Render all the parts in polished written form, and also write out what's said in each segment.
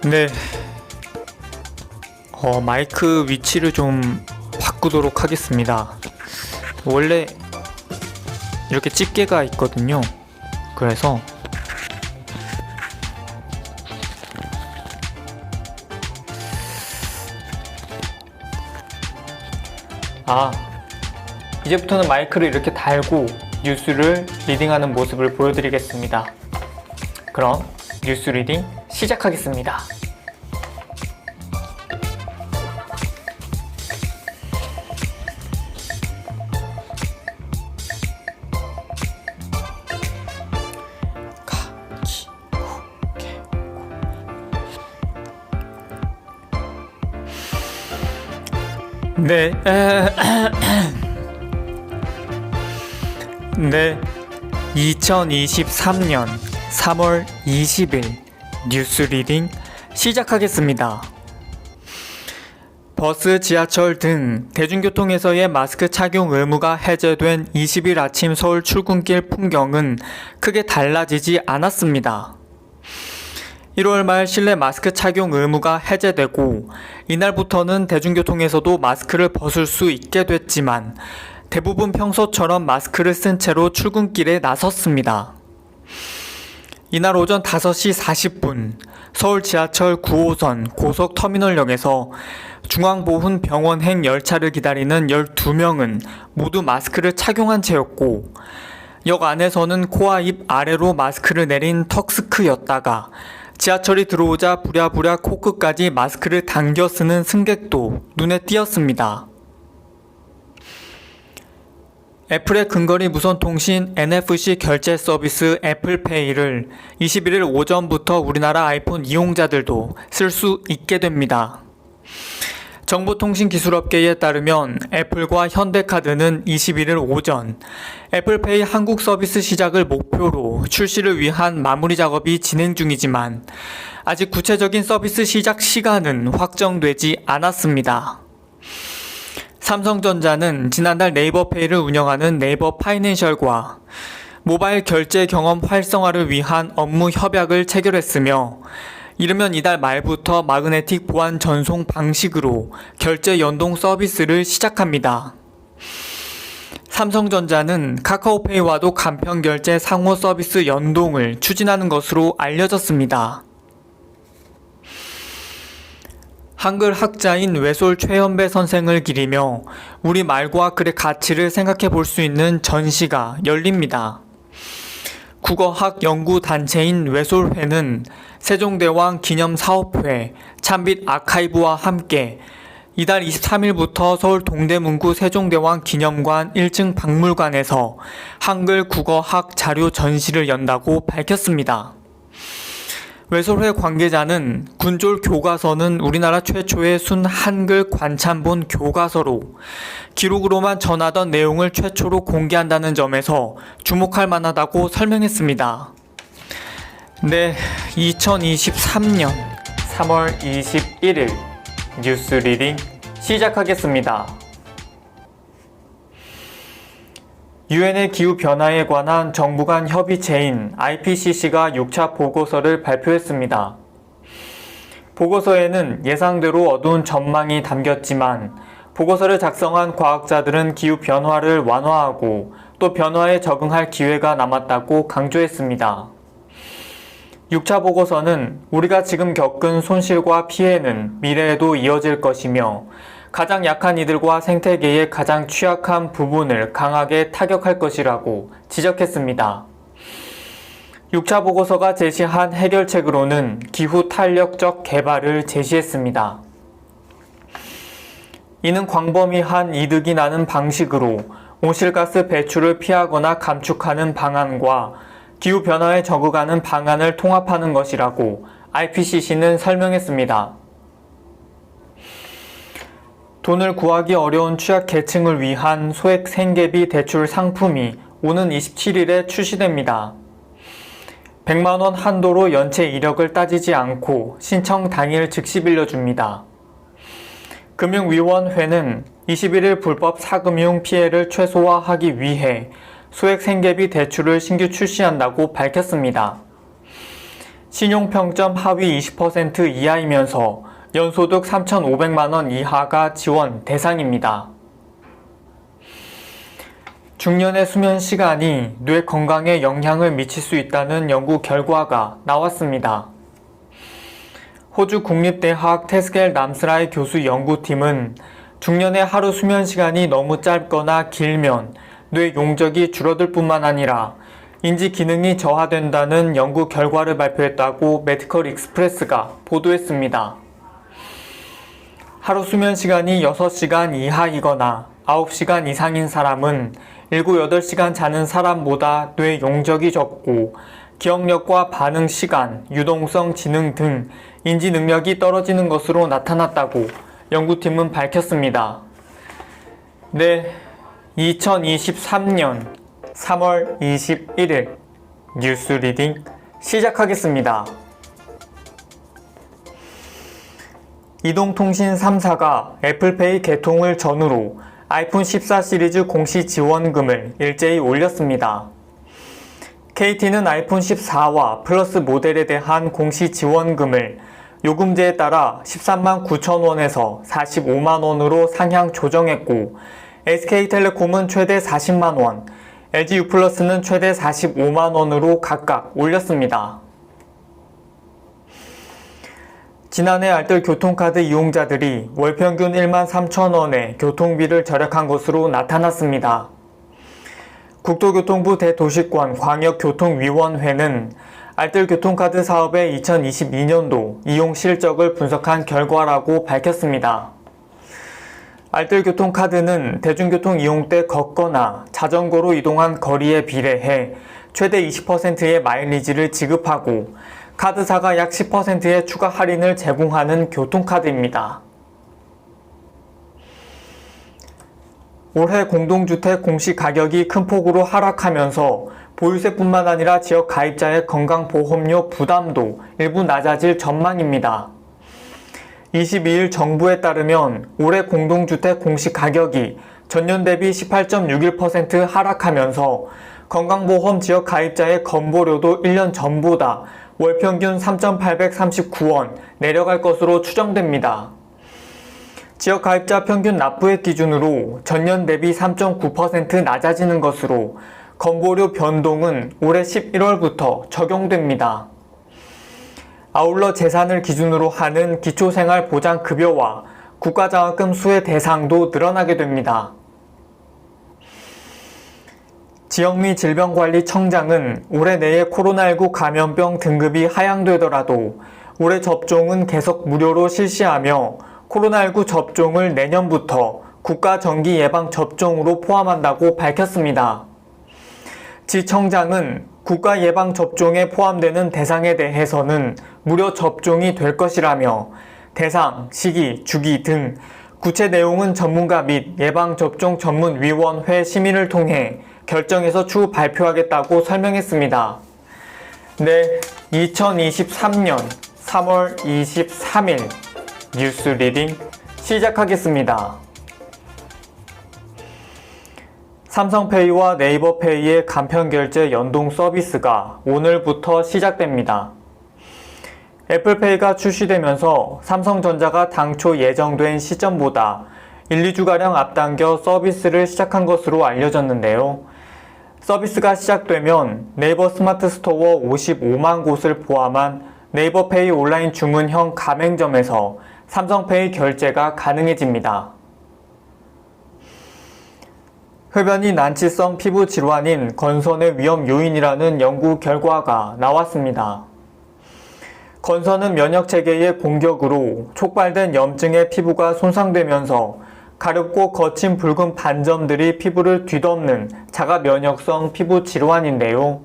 네, 마이크 위치를 좀 바꾸도록 하겠습니다. 원래 이렇게 집게가 있거든요. 그래서 이제부터는 마이크를 이렇게 달고 뉴스를 리딩하는 모습을 보여드리겠습니다. 그럼 뉴스 리딩 시작하겠습니다. 네, 네, 2023년 3월 20일 뉴스 리딩 시작하겠습니다. 버스, 지하철 등 대중교통에서의 마스크 착용 의무가 해제된 20일 아침 서울 출근길 풍경은 크게 달라지지 않았습니다. 1월 말 실내 마스크 착용 의무가 해제되고 이날부터는 대중교통에서도 마스크를 벗을 수 있게 됐지만 대부분 평소처럼 마스크를 쓴 채로 출근길에 나섰습니다. 이날 오전 5시 40분 서울 지하철 9호선 고속터미널역에서 중앙보훈병원행 열차를 기다리는 12명은 모두 마스크를 착용한 채였고 역 안에서는 코와 입 아래로 마스크를 내린 턱스크였다가 지하철이 들어오자 부랴부랴 코끝까지 마스크를 당겨 쓰는 승객도 눈에 띄었습니다. 애플의 근거리 무선통신 NFC 결제 서비스 애플페이를 21일 오전부터 우리나라 아이폰 이용자들도 쓸 수 있게 됩니다. 정보통신기술업계에 따르면 애플과 현대카드는 21일 오전 애플페이 한국 서비스 시작을 목표로 출시를 위한 마무리 작업이 진행 중이지만 아직 구체적인 서비스 시작 시간은 확정되지 않았습니다. 삼성전자는 지난달 네이버페이를 운영하는 네이버 파이낸셜과 모바일 결제 경험 활성화를 위한 업무 협약을 체결했으며 이르면 이달 말부터 마그네틱 보안 전송 방식으로 결제 연동 서비스를 시작합니다. 삼성전자는 카카오페이와도 간편 결제 상호 서비스 연동을 추진하는 것으로 알려졌습니다. 한글 학자인 외솔 최현배 선생을 기리며 우리말과 글의 가치를 생각해 볼 수 있는 전시가 열립니다. 국어학 연구단체인 외솔회는 세종대왕 기념사업회, 찬빛 아카이브와 함께 이달 23일부터 서울 동대문구 세종대왕 기념관 1층 박물관에서 한글 국어학 자료 전시를 연다고 밝혔습니다. 외솔회 관계자는 군졸 교과서는 우리나라 최초의 순 한글 관참본 교과서로 기록으로만 전하던 내용을 최초로 공개한다는 점에서 주목할 만하다고 설명했습니다. 네, 2023년 3월 21일 뉴스 리딩 시작하겠습니다. 유엔의 기후변화에 관한 정부 간 협의체인 IPCC가 6차 보고서를 발표했습니다. 보고서에는 예상대로 어두운 전망이 담겼지만 보고서를 작성한 과학자들은 기후변화를 완화하고 또 변화에 적응할 기회가 남았다고 강조했습니다. 6차 보고서는 우리가 지금 겪은 손실과 피해는 미래에도 이어질 것이며 가장 약한 이들과 생태계의 가장 취약한 부분을 강하게 타격할 것이라고 지적했습니다. 6차 보고서가 제시한 해결책으로는 기후 탄력적 개발을 제시했습니다. 이는 광범위한 이득이 나는 방식으로 온실가스 배출을 피하거나 감축하는 방안과 기후변화에 적응하는 방안을 통합하는 것이라고 IPCC는 설명했습니다. 돈을 구하기 어려운 취약계층을 위한 소액 생계비 대출 상품이 오는 27일에 출시됩니다. 100만원 한도로 연체 이력을 따지지 않고 신청 당일 즉시 빌려줍니다. 금융위원회는 21일 불법 사금융 피해를 최소화하기 위해 소액 생계비 대출을 신규 출시한다고 밝혔습니다. 신용평점 하위 20% 이하이면서 연소득 3,500만원 이하가 지원 대상입니다. 중년의 수면 시간이 뇌 건강에 영향을 미칠 수 있다는 연구 결과가 나왔습니다. 호주 국립대학 테스겔 남스라이 교수 연구팀은 중년의 하루 수면 시간이 너무 짧거나 길면 뇌 용적이 줄어들 뿐만 아니라 인지 기능이 저하된다는 연구 결과를 발표했다고 메디컬 익스프레스가 보도했습니다. 하루 수면 시간이 6시간 이하이거나 9시간 이상인 사람은 7, 8시간 자는 사람보다 뇌 용적이 적고 기억력과 반응 시간, 유동성, 지능 등 인지 능력이 떨어지는 것으로 나타났다고 연구팀은 밝혔습니다. 네, 2023년 3월 21일 뉴스 리딩 시작하겠습니다. 이동통신 3사가 애플페이 개통을 전후로 아이폰 14 시리즈 공시 지원금을 일제히 올렸습니다. KT는 아이폰 14와 플러스 모델에 대한 공시 지원금을 요금제에 따라 13만 9천 원에서 45만 원으로 상향 조정했고, SK텔레콤은 최대 40만 원, LG유플러스는 최대 45만 원으로 각각 올렸습니다. 지난해 알뜰 교통카드 이용자들이 월 평균 1만 3천 원의 교통비를 절약한 것으로 나타났습니다. 국토교통부 대도시권 광역교통위원회는 알뜰 교통카드 사업의 2022년도 이용 실적을 분석한 결과라고 밝혔습니다. 알뜰 교통카드는 대중교통 이용 때 걷거나 자전거로 이동한 거리에 비례해 최대 20%의 마일리지를 지급하고 카드사가 약 10%의 추가 할인을 제공하는 교통카드입니다. 올해 공동주택 공시 가격이 큰 폭으로 하락하면서 보유세뿐만 아니라 지역 가입자의 건강보험료 부담도 일부 낮아질 전망입니다. 22일 정부에 따르면 올해 공동주택 공시 가격이 전년 대비 18.61% 하락하면서 건강보험 지역 가입자의 건보료도 1년 전보다 월 평균 3,839원 내려갈 것으로 추정됩니다. 지역 가입자 평균 납부액 기준으로 전년 대비 3.9% 낮아지는 것으로 건보료 변동은 올해 11월부터 적용됩니다. 아울러 재산을 기준으로 하는 기초생활보장급여와 국가장학금 수혜 대상도 늘어나게 됩니다. 지역미 질병관리청장은 올해 내에 코로나19 감염병 등급이 하향되더라도 올해 접종은 계속 무료로 실시하며 코로나19 접종을 내년부터 국가 정기 예방 접종으로 포함한다고 밝혔습니다. 지 청장은 국가 예방 접종에 포함되는 대상에 대해서는 무료 접종이 될 것이라며 대상, 시기, 주기 등 구체 내용은 전문가 및 예방접종 전문위원회 심의를 통해 결정해서 추후 발표하겠다고 설명했습니다. 네, 2023년 3월 23일 뉴스 리딩 시작하겠습니다. 삼성페이와 네이버페이의 간편결제 연동 서비스가 오늘부터 시작됩니다. 애플페이가 출시되면서 삼성전자가 당초 예정된 시점보다 1, 2주가량 앞당겨 서비스를 시작한 것으로 알려졌는데요. 서비스가 시작되면 네이버 스마트 스토어 55만 곳을 포함한 네이버페이 온라인 주문형 가맹점에서 삼성페이 결제가 가능해집니다. 흡연이 난치성 피부 질환인 건선의 위험 요인이라는 연구 결과가 나왔습니다. 건선은 면역체계의 공격으로 촉발된 염증의 피부가 손상되면서 가렵고 거친 붉은 반점들이 피부를 뒤덮는 자가 면역성 피부 질환인데요.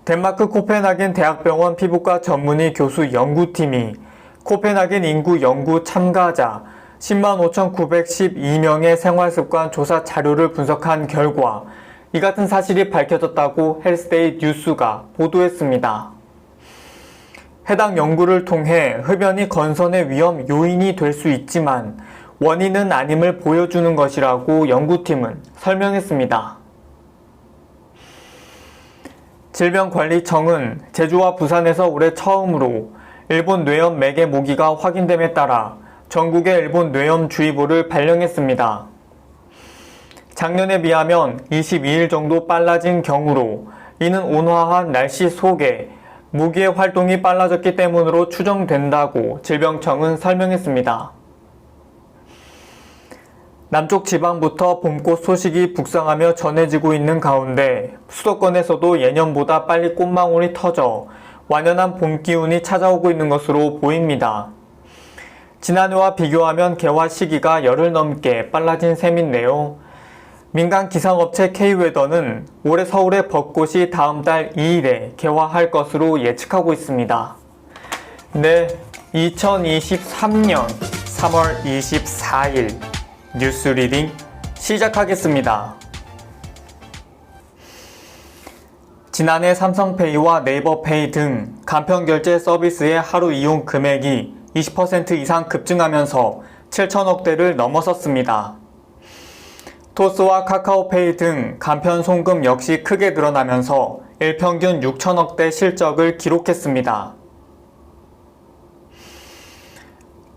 덴마크 코펜하겐 대학병원 피부과 전문의 교수 연구팀이 코펜하겐 인구 연구 참가자 105,912명의 생활습관 조사 자료를 분석한 결과 이 같은 사실이 밝혀졌다고 헬스데이 뉴스가 보도했습니다. 해당 연구를 통해 흡연이 건선의 위험 요인이 될 수 있지만 원인은 아님을 보여주는 것이라고 연구팀은 설명했습니다. 질병관리청은 제주와 부산에서 올해 처음으로 일본 뇌염 매개 모기가 확인됨에 따라 전국에 일본 뇌염주의보를 발령했습니다. 작년에 비하면 22일 정도 빨라진 경우로 이는 온화한 날씨 속에 모기의 활동이 빨라졌기 때문으로 추정된다고 질병청은 설명했습니다. 남쪽 지방부터 봄꽃 소식이 북상하며 전해지고 있는 가운데 수도권에서도 예년보다 빨리 꽃망울이 터져 완연한 봄 기운이 찾아오고 있는 것으로 보입니다. 지난해와 비교하면 개화 시기가 열흘 넘게 빨라진 셈인데요. 민간 기상업체 K웨더는 올해 서울의 벚꽃이 다음 달 2일에 개화할 것으로 예측하고 있습니다. 네, 2023년 3월 24일 뉴스 리딩 시작하겠습니다. 지난해 삼성페이와 네이버페이 등 간편결제 서비스의 하루 이용 금액이 20% 이상 급증하면서 7천억대를 넘어섰습니다. 토스와 카카오페이 등 간편 송금 역시 크게 늘어나면서 일평균 6천억대 실적을 기록했습니다.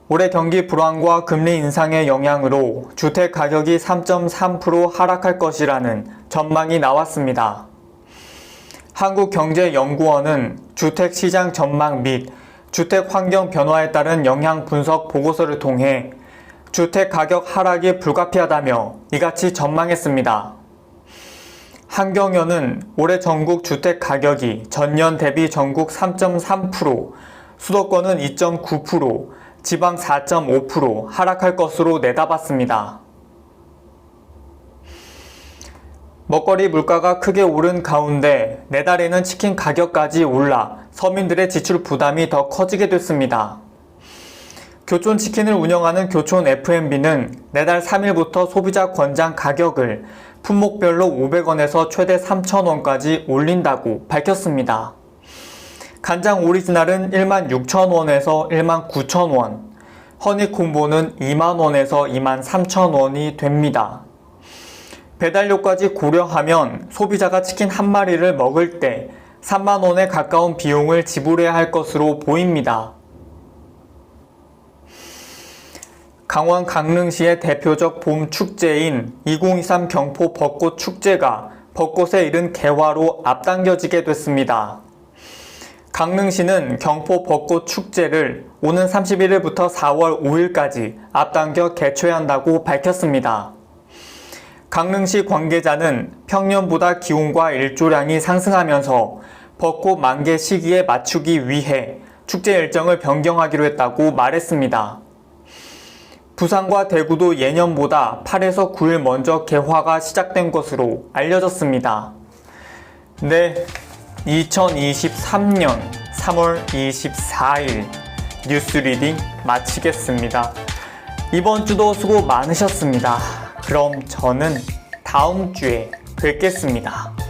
올해 경기 불황과 금리 인상의 영향으로 주택 가격이 3.3% 하락할 것이라는 전망이 나왔습니다. 한국경제연구원은 주택시장 전망 및 주택 환경 변화에 따른 영향 분석 보고서를 통해 주택 가격 하락이 불가피하다며 이같이 전망했습니다. 한경연은 올해 전국 주택 가격이 전년 대비 전국 3.3%, 수도권은 2.9%, 지방 4.5% 하락할 것으로 내다봤습니다. 먹거리 물가가 크게 오른 가운데 내달에는 치킨 가격까지 올라 서민들의 지출 부담이 더 커지게 됐습니다. 교촌치킨을 운영하는 교촌 F&B는 내달 3일부터 소비자 권장 가격을 품목별로 500원에서 최대 3,000원까지 올린다고 밝혔습니다. 간장 오리지널은 16,000원에서 19,000원, 허니콤보는 20,000원에서 23,000원이 됩니다. 배달료까지 고려하면 소비자가 치킨 한 마리를 먹을 때 3만원에 가까운 비용을 지불해야 할 것으로 보입니다. 강원 강릉시의 대표적 봄 축제인 2023 경포 벚꽃 축제가 벚꽃에 이른 개화로 앞당겨지게 됐습니다. 강릉시는 경포 벚꽃 축제를 오는 31일부터 4월 5일까지 앞당겨 개최한다고 밝혔습니다. 강릉시 관계자는 평년보다 기온과 일조량이 상승하면서 벚꽃 만개 시기에 맞추기 위해 축제 일정을 변경하기로 했다고 말했습니다. 부산과 대구도 예년보다 8에서 9일 먼저 개화가 시작된 것으로 알려졌습니다. 네, 2023년 3월 24일 뉴스 리딩 마치겠습니다. 이번 주도 수고 많으셨습니다. 그럼 저는 다음 주에 뵙겠습니다.